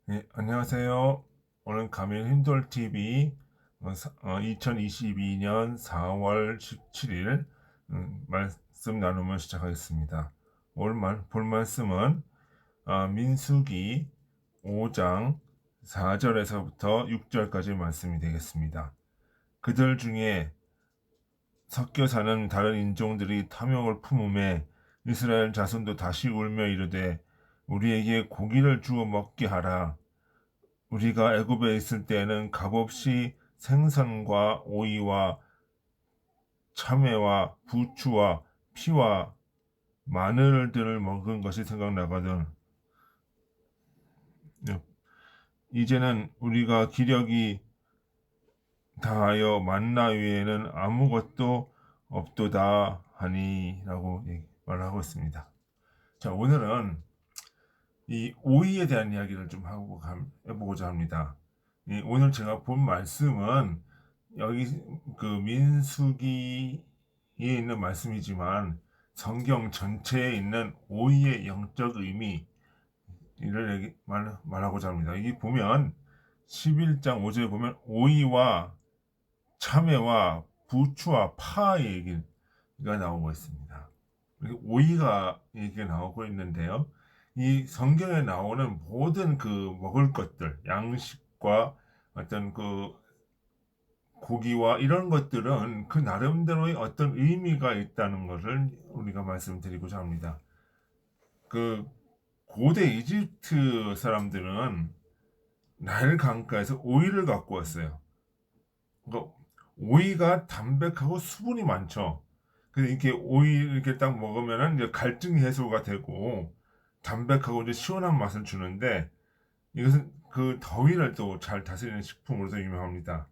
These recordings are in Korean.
네, 안녕하세요. 오늘 가면 힘돌TV 2022년 4월 17일 말씀 나누면 시작하겠습니다. 오늘 볼 말씀은 민수기 5장 4절에서부터 6절까지 말씀이 되겠습니다. 그들 중에 섞여 사는 다른 인종들이 탐욕을 품음에 이스라엘 자손도 다시 울며 이르되 우리에게 고기를 주어 먹게 하라. 우리가 애굽에 있을 때에는 값없이 생선과 오이와 참외와 부추와 피와 마늘들을 먹은 것이 생각나거든. 이제는 우리가 기력이 다하여 만나 위에는 아무것도 없도다 하니라고 말하고 있습니다. 자, 오늘은 이 오이에 대한 이야기를 좀 해보고자 합니다. 오늘 제가 본 말씀은 여기 그 민수기에 있는 말씀이지만 성경 전체에 있는 오이의 영적 의미를 말하고자 합니다. 여기 보면 11장 5절에 보면 오이와 참외와 부추와 파 얘기가 나오고 있습니다. 오이가 얘기가 나오고 있는데요. 이 성경에 나오는 모든 그 먹을 것들, 양식과 어떤 그 고기와 이런 것들은 그 나름대로의 어떤 의미가 있다는 것을 우리가 말씀드리고자 합니다. 그 고대 이집트 사람들은 나일 강가에서 오이를 갖고 왔어요. 그러니까 오이가 담백하고 수분이 많죠. 근데 이렇게 오이 이렇게 딱 먹으면은 이제 갈증 해소가 되고 담백하고 이제 시원한 맛을 주는데 이것은 그 더위를 또 잘 다스리는 식품으로도 유명합니다.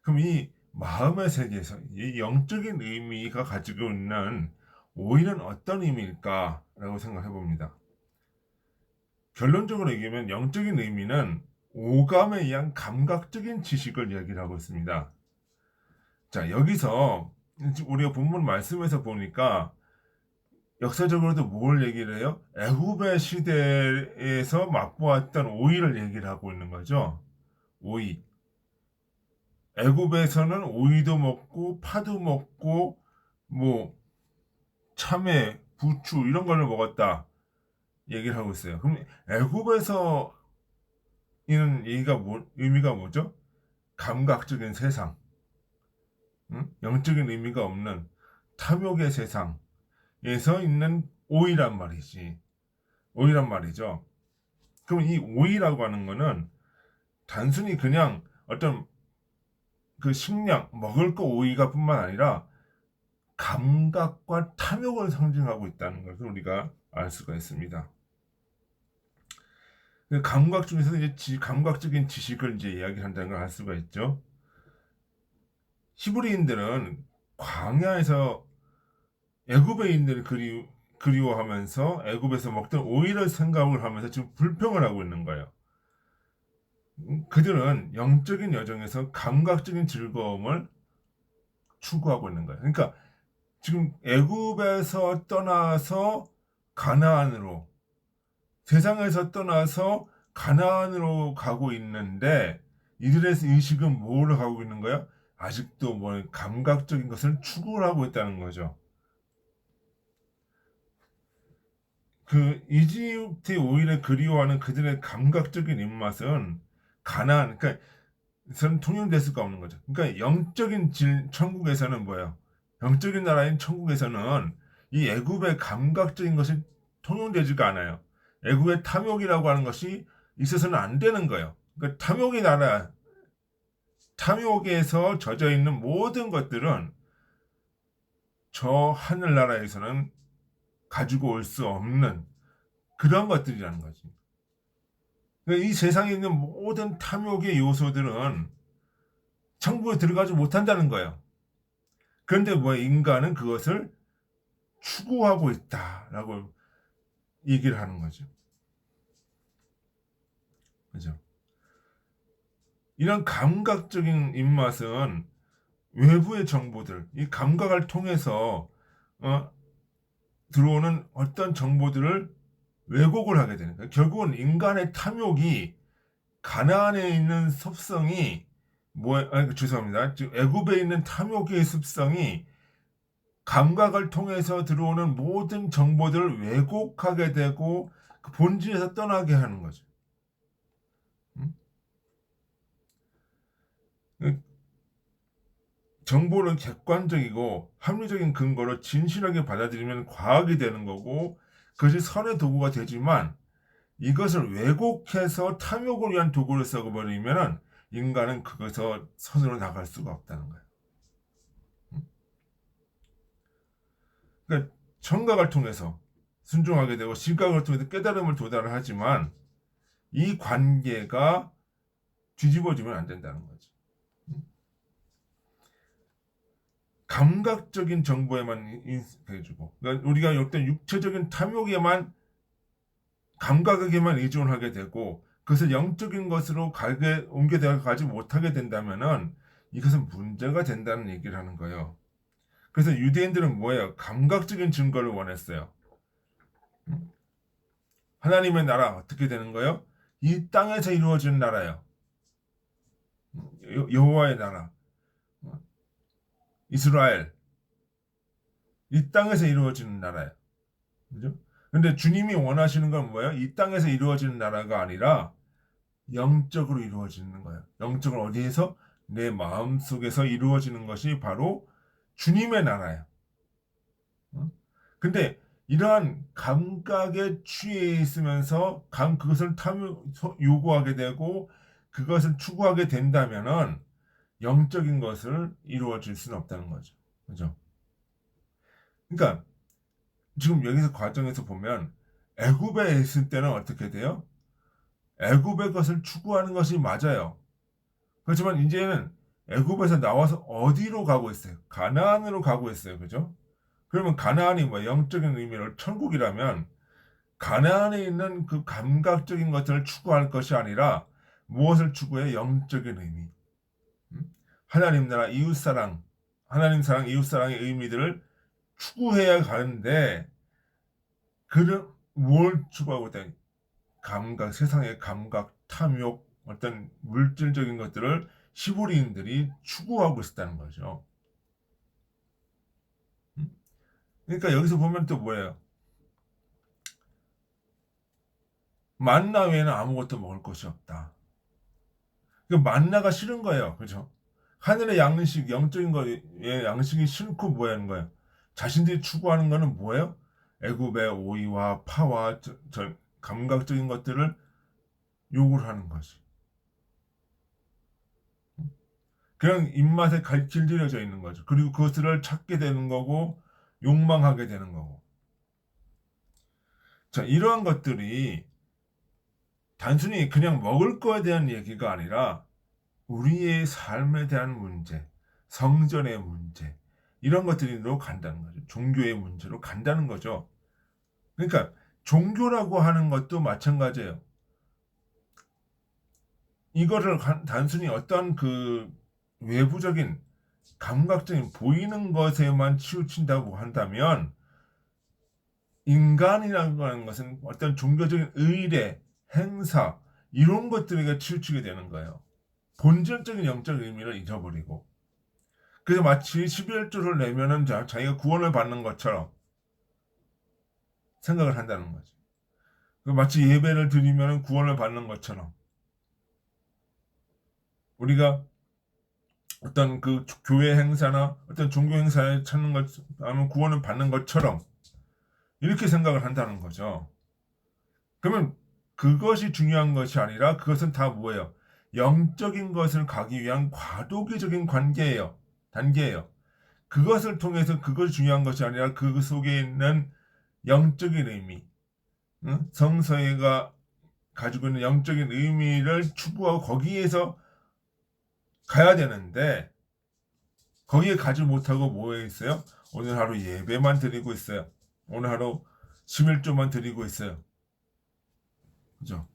그럼 이 마음의 세계에서 이 영적인 의미가 가지고 있는 오이는 어떤 의미일까라고 생각해 봅니다. 결론적으로 얘기하면 영적인 의미는 오감에 의한 감각적인 지식을 이야기를 하고 있습니다. 자, 여기서 우리가 본문 말씀에서 보니까 역사적으로도 뭘 얘기를 해요? 애굽의 시대에서 맛보았던 오이를 얘기를 하고 있는 거죠. 오이. 애굽에서는 오이도 먹고 파도 먹고 뭐 참외, 부추 이런 걸 먹었다 얘기를 하고 있어요. 그럼 애굽에서 이는 의미가 뭐죠? 감각적인 세상, 응? 영적인 의미가 없는 탐욕의 세상에서 있는 오이란 말이지. 오이란 말이죠. 그럼 이 오이라고 하는 거는 단순히 그냥 어떤 그 식량, 먹을 거 오이가 뿐만 아니라 감각과 탐욕을 상징하고 있다는 것을 우리가 알 수가 있습니다. 그 감각 중에서 이제 감각적인 지식을 이제 이야기한다는 걸 알 수가 있죠. 히브리인들은 광야에서 애굽의인들을 그리워하면서 애굽에서 먹던 오이를 생각을 하면서 지금 불평을 하고 있는 거예요. 그들은 영적인 여정에서 감각적인 즐거움을 추구하고 있는 거예요. 그러니까 지금 애굽에서 떠나서 가나안으로 세상에서 떠나서 가나안으로 가고 있는데 이들의 의식은 뭐를 하고 있는 거야? 아직도 뭐 감각적인 것을 추구를 하고 있다는 거죠. 그 이집트의 오히려 그리워하는 그들의 감각적인 입맛은 가나안, 그러니까 선 통용될 수가 없는 거죠. 그러니까 영적인 천국에서는 뭐예요? 영적인 나라인 천국에서는 이 애굽의 감각적인 것이 통용되지가 않아요. 애굽의 탐욕이라고 하는 것이 있어서는 안 되는 거예요. 그러니까 탐욕의 나라, 탐욕에서 젖어 있는 모든 것들은 저 하늘나라에서는 가지고 올 수 없는 그런 것들이라는 거지. 그러니까 이 세상에 있는 모든 탐욕의 요소들은 천국에 들어가지 못한다는 거예요. 그런데 뭐 인간은 그것을 추구하고 있다라고 얘기를 하는 거죠. 그죠? 이런 감각적인 입맛은 외부의 정보들, 이 감각을 통해서 어, 들어오는 어떤 정보들을 왜곡을 하게 되는 거예요. 결국은 인간의 탐욕이 가나안에 있는 습성이 죄송합니다. 애굽에 있는 탐욕의 습성이 감각을 통해서 들어오는 모든 정보들을 왜곡하게 되고 그 본질에서 떠나게 하는 거죠. 정보는 객관적이고 합리적인 근거로 진실하게 받아들이면 과학이 되는 거고 그것이 선의 도구가 되지만 이것을 왜곡해서 탐욕을 위한 도구를 써버리면 인간은 그것에서 선으로 나갈 수가 없다는 거예요. 그러니까 청각을 통해서 순종하게 되고 시각을 통해서 깨달음을 도달하지만 이 관계가 뒤집어지면 안 된다는 거지. 감각적인 정보에만 인식해주고 그러니까 우리가 어떤 육체적인 탐욕에만 감각에게만 의존하게 되고 그것을 영적인 것으로 옮겨가지 못하게 된다면은 이것은 문제가 된다는 얘기를 하는 거예요. 그래서 유대인들은 뭐예요? 감각적인 증거를 원했어요. 하나님의 나라 어떻게 되는 거예요? 이 땅에서 이루어지는 나라예요. 여호와의 나라, 이스라엘, 이 땅에서 이루어지는 나라예요. 그죠? 근데 주님이 원하시는 건 뭐예요? 이 땅에서 이루어지는 나라가 아니라 영적으로 이루어지는 거예요. 영적으로 어디에서? 내 마음 속에서 이루어지는 것이 바로 주님의 나라예요. 근데 이러한 감각에 취해 있으면서 그것을 요구하게 되고 그것을 추구하게 된다면은 영적인 것을 이루어질 수는 없다는 거죠. 그죠? 그러니까 지금 여기서 과정에서 보면 애굽에 있을 때는 어떻게 돼요? 애굽의 것을 추구하는 것이 맞아요. 그렇지만 이제는 애굽에서 나와서 어디로 가고 있어요? 가나안으로 가고 있어요. 그죠? 그러면 가나안이 뭐 영적인 의미로 천국이라면 가나안에 있는 그 감각적인 것들을 추구할 것이 아니라 무엇을 추구해? 영적인 의미. 하나님 나라, 이웃사랑, 하나님 사랑, 이웃사랑의 의미들을 추구해야 가는데 그를 뭘 추구하고 있다? 감각, 세상의 감각, 탐욕, 어떤 물질적인 것들을 시부리인들이 추구하고 있었다는 거죠. 그러니까 여기서 보면 또 뭐예요? 만나 외에는 아무것도 먹을 것이 없다. 그 만나가 싫은 거예요. 그죠? 하늘의 양식, 영적인 거의 양식이 싫고 뭐 하는 거예요? 자신들이 추구하는 거는 뭐예요? 애굽의 오이와 파와 감각적인 것들을 요구를 하는 거지. 그냥 입맛에 길들여져 있는 거죠. 그리고 그것들을 찾게 되는 거고 욕망하게 되는 거고. 자, 이러한 것들이 단순히 그냥 먹을 거에 대한 얘기가 아니라 우리의 삶에 대한 문제, 성전의 문제, 이런 것들로 간다는 거죠. 종교의 문제로 간다는 거죠. 그러니까 종교라고 하는 것도 마찬가지예요. 이거를 단순히 어떤 그 외부적인 감각적인 보이는 것에만 치우친다고 한다면 인간이라고 하는 것은 어떤 종교적인 의례, 행사 이런 것들에게 치우치게 되는 거예요. 본질적인 영적 의미를 잊어버리고 그래서 마치 11조를 내면은 자기가 구원을 받는 것처럼 생각을 한다는 거죠. 마치 예배를 드리면 구원을 받는 것처럼 우리가 어떤 그 교회 행사나 어떤 종교 행사에 찾는 것 아니면 구원을 받는 것처럼 이렇게 생각을 한다는 거죠. 그러면 그것이 중요한 것이 아니라 그것은 다 뭐예요? 영적인 것을 가기 위한 과도기적인 단계예요. 그것을 통해서 그것이 중요한 것이 아니라 그 속에 있는 영적인 의미, 성서가 가지고 있는 영적인 의미를 추구하고 거기에서 가야 되는데 거기에 가지 못하고 뭐에 있어요? 오늘 하루 예배만 드리고 있어요. 오늘 하루 11조만 드리고 있어요. 그죠?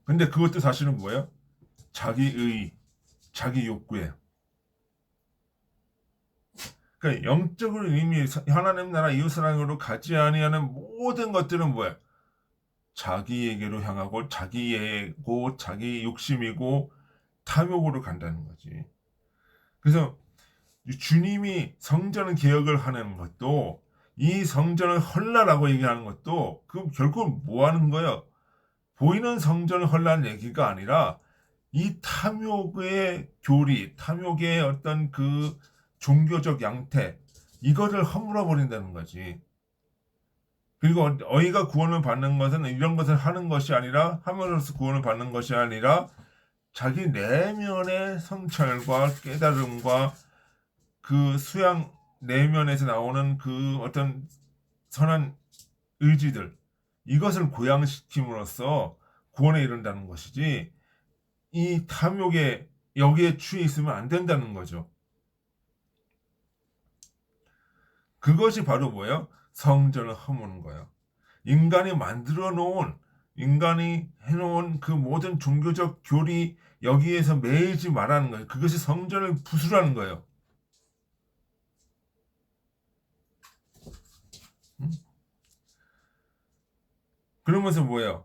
근데 그것도 사실은 뭐예요? 자기 욕구예요. 그러니까 영적인 의미, 하나님 나라 이웃사랑으로 가지 아니하는 모든 것들은 뭐예요? 자기에게로 향하고 자기애고 자기 욕심이고 탐욕으로 간다는 거지. 그래서 주님이 성전 개혁을 하는 것도 이 성전을 헐라라고 얘기하는 것도 그 결국 뭐 하는 거예요? 보이는 성전을 헐라는 얘기가 아니라 이 탐욕의 교리, 탐욕의 어떤 그 종교적 양태 이거를 허물어 버린다는 거지. 그리고 어이가 구원을 받는 것은 이런 것을 하는 것이 아니라 함으로써 구원을 받는 것이 아니라 자기 내면의 성찰과 깨달음과 그 수양 내면에서 나오는 그 어떤 선한 의지들 이것을 고양시킴으로써 구원에 이른다는 것이지 이 탐욕에 여기에 취해 있으면 안 된다는 거죠. 그것이 바로 뭐예요? 성전을 허무는 거예요. 인간이 만들어 놓은 인간이 해놓은 그 모든 종교적 교리 여기에서 매이지 말라는 거예요. 그것이 성전을 부수라는 거예요. 그러면서 뭐예요?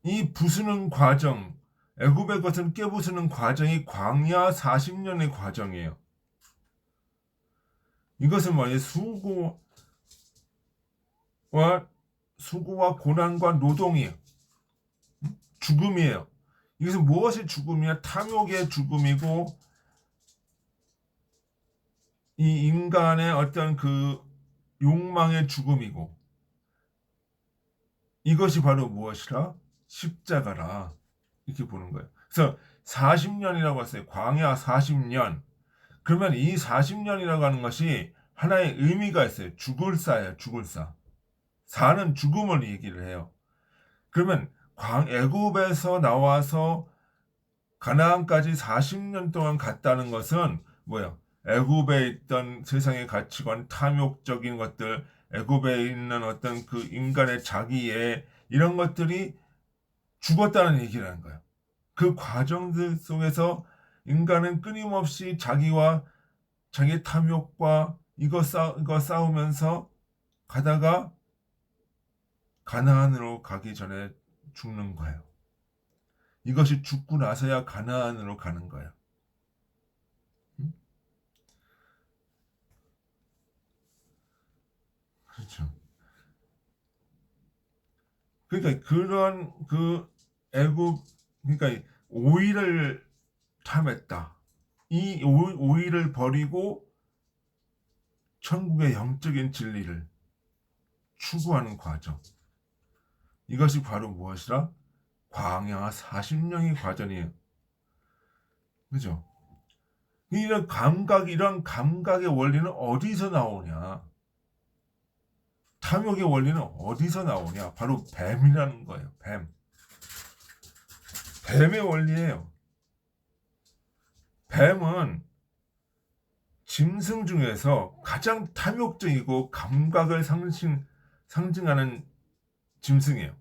이 부수는 과정, 애굽의 것을 깨부수는 과정이 광야 40년의 과정이에요. 이것은 뭐예요? 수고와 고난과 노동이에요. 죽음이에요. 이것은 무엇이 죽음이야? 탐욕의 죽음이고 이 인간의 어떤 그 욕망의 죽음이고 이것이 바로 무엇이라? 십자가라. 이렇게 보는 거예요. 그래서 40년이라고 했어요. 광야 40년. 그러면 이 40년이라고 하는 것이 하나의 의미가 있어요. 죽을 사예요. 죽을 사. 사는 죽음을 얘기를 해요. 그러면 애굽에서 나와서 가나안까지 40년 동안 갔다는 것은 뭐예요? 애굽에 있던 세상의 가치관, 탐욕적인 것들, 애굽에 있는 어떤 그 인간의 자기애 이런 것들이 죽었다는 얘기라는 거예요. 그 과정들 속에서 인간은 끊임없이 자기와 자기 탐욕과 이거 싸우면서 가다가 가나안으로 가기 전에 죽는 거예요. 이것이 죽고 나서야 가나안으로 가는 거예요. 그렇죠. 그러니까 그런 그 애굽 그러니까 오이를 탐했다. 이 오이를 버리고 천국의 영적인 진리를 추구하는 과정. 이것이 바로 무엇이라? 광야 40년의 과정이에요. 그죠? 이런 감각의 원리는 어디서 나오냐? 탐욕의 원리는 어디서 나오냐? 바로 뱀이라는 거예요. 뱀. 뱀의 원리예요. 뱀은 짐승 중에서 가장 탐욕적이고 감각을 상징하는 짐승이에요.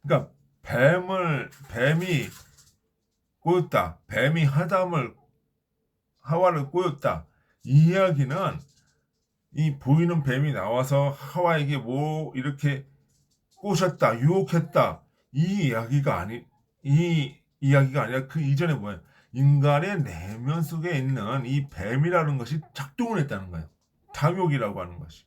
그러니까 뱀이 꼬였다. 뱀이 하와를 꼬였다. 이 이야기는 이 보이는 뱀이 나와서 하와에게 뭐 이렇게 꼬셨다, 유혹했다. 이 이야기가 아니라 그 이전에 뭐예요? 인간의 내면 속에 있는 이 뱀이라는 것이 작동을 했다는 거예요. 탐욕이라고 하는 것이.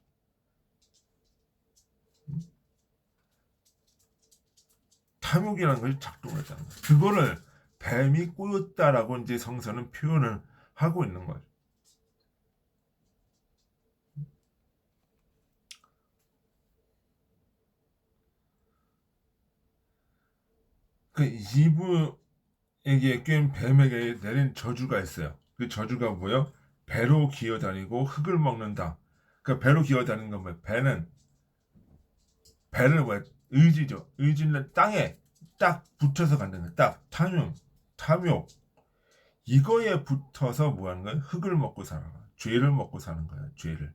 탐욕이라는 것이 작동을 했다는 거예요. 그거를 뱀이 꼬였다라고 이제 성서는 표현을 하고 있는 거예요. 그 이브에게 깬 뱀에게 내린 저주가 있어요. 그 저주가 뭐예요? 배로 기어다니고 흙을 먹는다. 그 배로 기어다니는 건 뭐예요? 배를 뭐예요? 의지죠. 의지는 땅에 딱 붙어서 간다는 거예요. 딱 탐욕. 이거에 붙어서 뭐 하는 거예요? 흙을 먹고 살아. 죄를 먹고 사는 거예요. 죄를.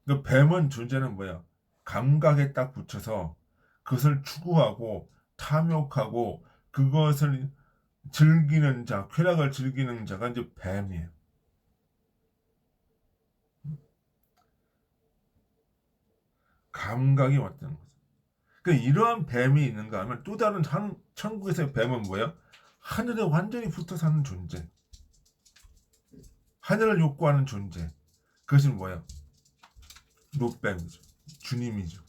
그 뱀은 존재는 뭐야? 감각에 딱 붙여서 그것을 추구하고 탐욕하고 그것을 즐기는 자, 쾌락을 즐기는 자가 이제 뱀이에요. 감각이 왔다는 거죠. 그러니까 이러한 뱀이 있는가 하면 또 다른 천국에서의 뱀은 뭐야? 하늘에 완전히 붙어 사는 존재. 하늘을 욕구하는 존재. 그것이 뭐야? 롯뱀이죠. 주님이죠.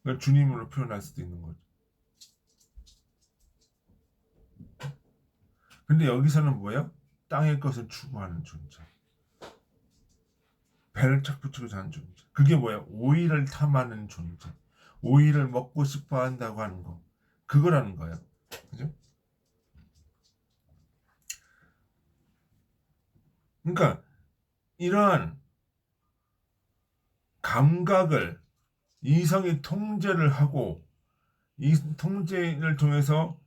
그러니까 주님으로 표현할 수도 있는 거죠. 근데 여기서는 뭐야? 땅의 것을 추구하는 존재. 배를 착 붙이고 사는 존재. 그게 뭐야? 오이를 탐하는 존재. 오이를 먹고 싶어 한다고 하는 거. 그거라는 거예요. 그죠? 그러니까 이러한 감각을 이성이 통제를 하고 이 통제를 통해서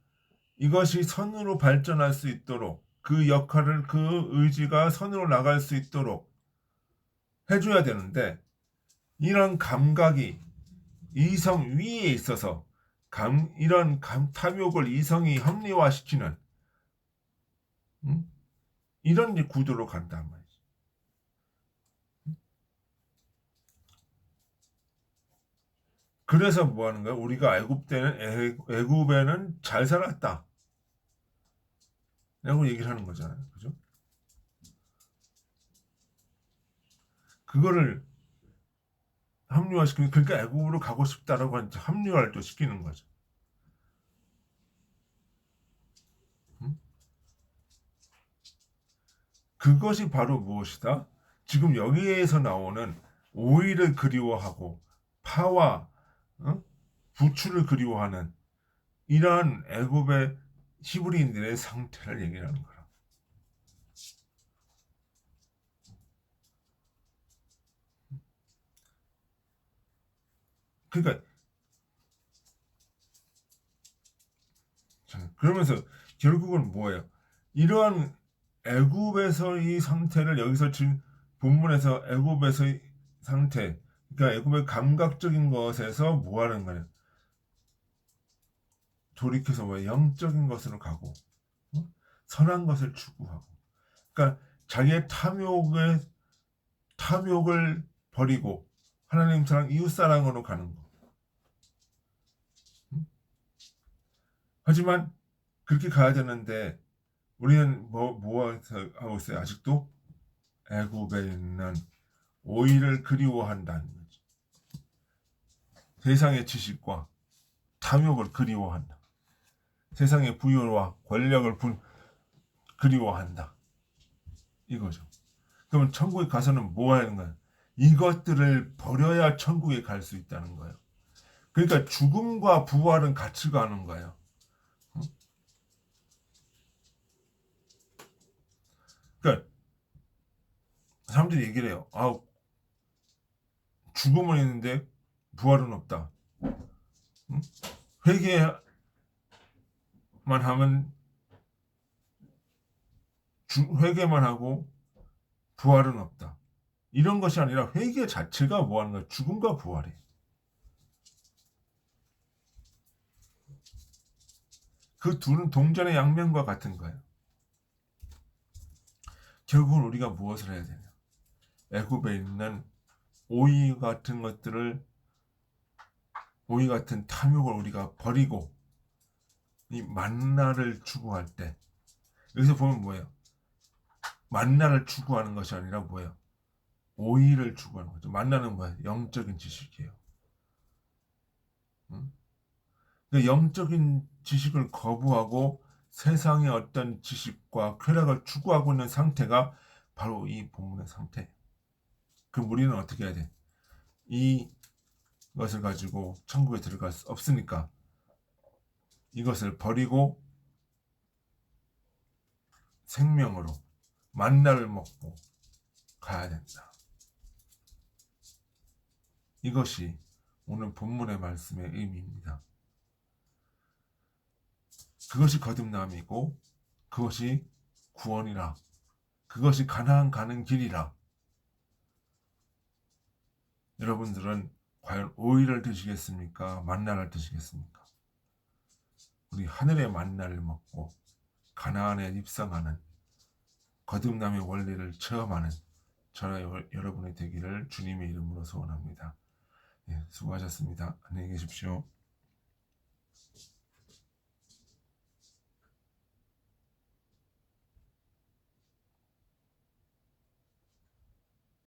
이것이 선으로 발전할 수 있도록 그 역할을 그 의지가 선으로 나갈 수 있도록 해줘야 되는데 이런 감각이 이성 위에 있어서 이런 탐욕을 이성이 합리화시키는 이런 구도로 간단 말이죠. 그래서 뭐 하는 거야? 우리가 애굽에는 잘 살았다. 라고 얘기를 하는 거잖아요. 그죠? 그거를 합리화시키는, 그러니까 애굽으로 가고 싶다라고 합리화를 또 시키는 거죠. 그것이 바로 무엇이다? 지금 여기에서 나오는 오이를 그리워하고 파와 부추를 그리워하는 이러한 애굽의 히브리인들의 상태를 얘기하는 거라. 그러니까 그러면서 결국은 뭐예요? 이러한 애굽에서의 상태를 여기서 지금 본문에서 애굽에서의 상태, 그러니까 애굽의 감각적인 것에서 뭐 하는 거냐? 돌이켜서 뭐 영적인 것으로 가고 선한 것을 추구하고, 그러니까 자기의 탐욕을 버리고 하나님 사랑, 이웃 사랑으로 가는 거. 하지만 그렇게 가야 되는데 우리는 뭐 하고 있어요? 아직도 애굽에 있는 오이를 그리워한다는 거지. 세상의 지식과 탐욕을 그리워한다. 세상의 부유와 권력을 그리워한다. 이거죠. 그러면 천국에 가서는 뭐 하는 거야? 이것들을 버려야 천국에 갈 수 있다는 거예요. 그러니까 죽음과 부활은 같이 가는 거예요. 그러니까 사람들이 얘기를 해요. 죽음은 있는데 부활은 없다. 회개만 하면 회개만 하고 부활은 없다. 이런 것이 아니라 회개 자체가 뭐 하는 거야? 죽음과 부활이에요. 그 둘은 동전의 양면과 같은 거예요. 결국은 우리가 무엇을 해야 되냐? 애굽에 있는 오이 같은 탐욕을 우리가 버리고 이 만나를 추구할 때, 여기서 보면 뭐예요? 만나를 추구하는 것이 아니라 뭐예요? 오이를 추구하는 거죠. 만나는 뭐예요? 영적인 지식이에요. 그 영적인 지식을 거부하고 세상의 어떤 지식과 쾌락을 추구하고 있는 상태가 바로 이 본문의 상태. 그럼 우리는 어떻게 해야 돼? 이것을 가지고 천국에 들어갈 수 없으니까 이것을 버리고 생명으로 만나를 먹고 가야 된다. 이것이 오늘 본문의 말씀의 의미입니다. 그것이 거듭남이고 그것이 구원이라. 그것이 가나안 가는 길이라. 여러분들은 과연 오이를 드시겠습니까? 만나를 드시겠습니까? 우리 하늘의 만나를 먹고 가나안에 입성하는 거듭남의 원리를 체험하는 저와 여러분의 되기를 주님의 이름으로 소원합니다. 예, 수고하셨습니다. 안녕히 계십시오.